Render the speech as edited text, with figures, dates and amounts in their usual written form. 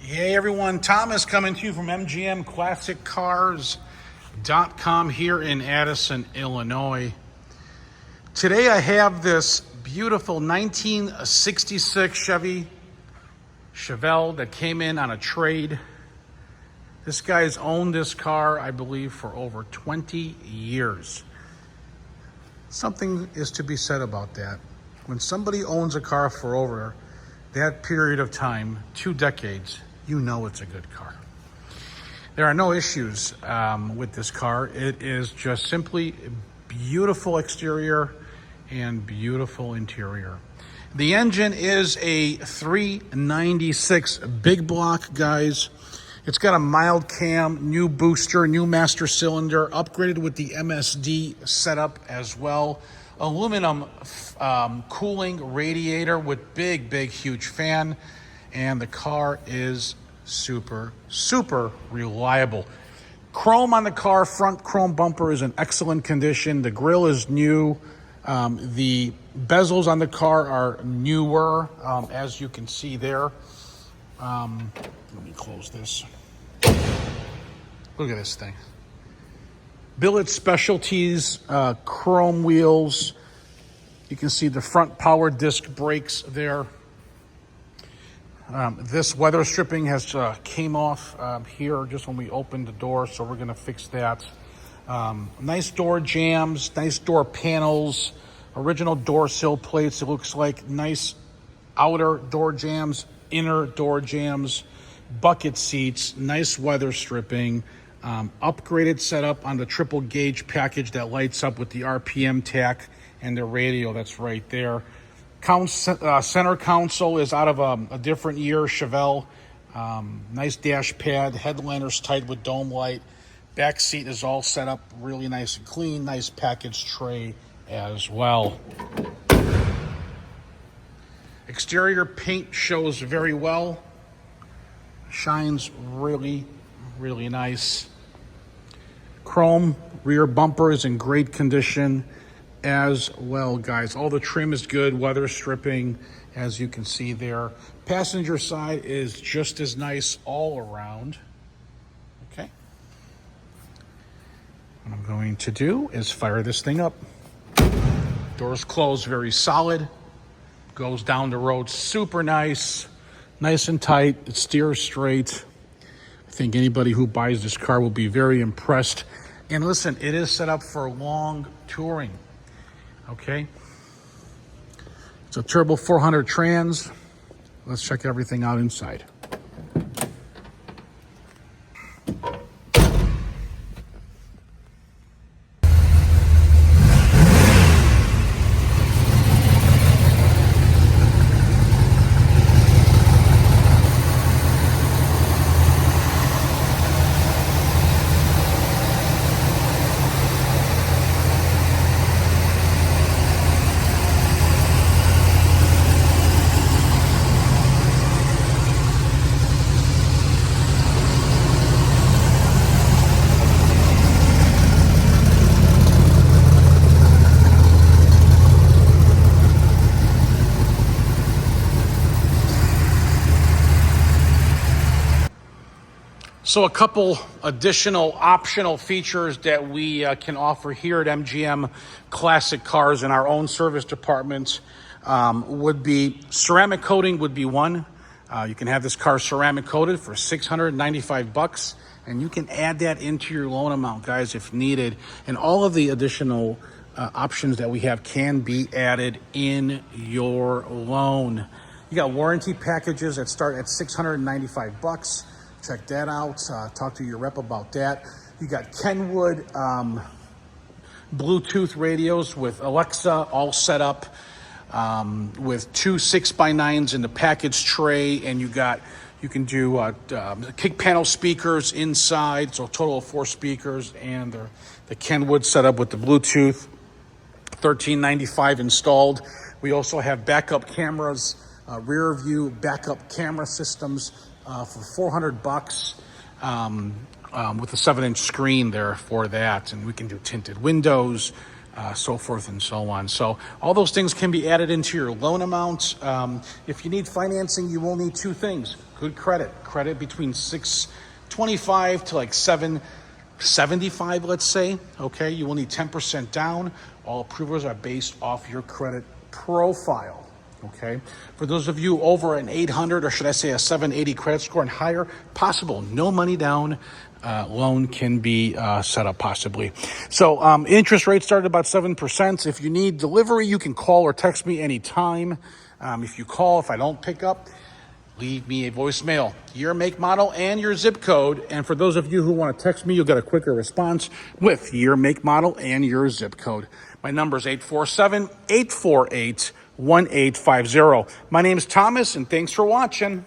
Hey everyone, Thomas coming to you from MGMClassicCars.com here in Addison, Illinois. Today I have this beautiful 1966 Chevelle that came in on a trade. This guy's owned this car, I believe, for over 20 years. Something is to be said about that. When somebody owns a car for over that period of time, 2 decades, you know it's a good car. There are no issues with this car. It is just simply beautiful exterior and beautiful interior. The engine is a 396 big block, guys. It's got a mild cam, new booster, new master cylinder, upgraded with the MSD setup as well. Aluminum cooling radiator with big, huge fan. And the car is super reliable. Chrome on the car, front chrome bumper is in excellent condition. The grille is new. The bezels on the car are newer, as you can see there. Let me close this. Look at this thing. Billet Specialties, chrome wheels. You can see the front power disc brakes there. This weather stripping has came off here just when we opened the door, so we're going to fix that. Nice door jambs, nice door panels, original door sill plates. It looks like nice outer door jambs, inner door jambs, bucket seats, nice weather stripping, upgraded setup on the triple gauge package that lights up with the RPM tach and the radio that's right there. Center console is out of a different year, Chevelle. Nice dash pad, headliner's tight with dome light. Back seat is all set up really nice and clean. Nice package tray as well. Exterior paint shows very well. Shines really nice. Chrome rear bumper is in great condition as well, guys. All the trim is good, weather stripping, as you can see there. Passenger side is just as nice all around. Okay. What I'm going to do is fire this thing up. Doors closed, very solid. Goes down the road super nice and tight. It steers straight. I think anybody who buys this car will be very impressed. And listen, it is set up for long touring. Okay, it's a turbo 400 trans. Let's check everything out inside. So a couple additional optional features that we can offer here at MGM Classic Cars in our own service department would be ceramic coating would be one. You can have this car ceramic coated for $695, and you can add that into your loan amount, guys, if needed. And all of the additional options that we have can be added in your loan. You got warranty packages that start at $695. Check that out. Talk to your rep about that. You got Kenwood Bluetooth radios with Alexa all set up with 2 6x9s in the package tray, and you can do kick panel speakers inside, so a total of 4 speakers, and the Kenwood setup with the Bluetooth. $1395 installed. We also have backup cameras, rear view backup camera systems for $400 with a 7-inch screen there for that. And we can do tinted windows, so forth and so on. So all those things can be added into your loan amount. If you need financing, you will need two things: good credit between 625 to like 775, let's say. Okay, you will need 10% down. All approvals are based off your credit profile. Okay, for those of you over an 800, or should I say a 780 credit score and higher, possible no money down loan can be set up possibly. So interest rates start at about 7%. If you need delivery, you can call or text me anytime. If you call, if I don't pick up, leave me a voicemail, your make, model, and your zip code. And for those of you who want to text me, you'll get a quicker response with your make, model, and your zip code. My number is 847-848-1850. My name is Thomas, and thanks for watching.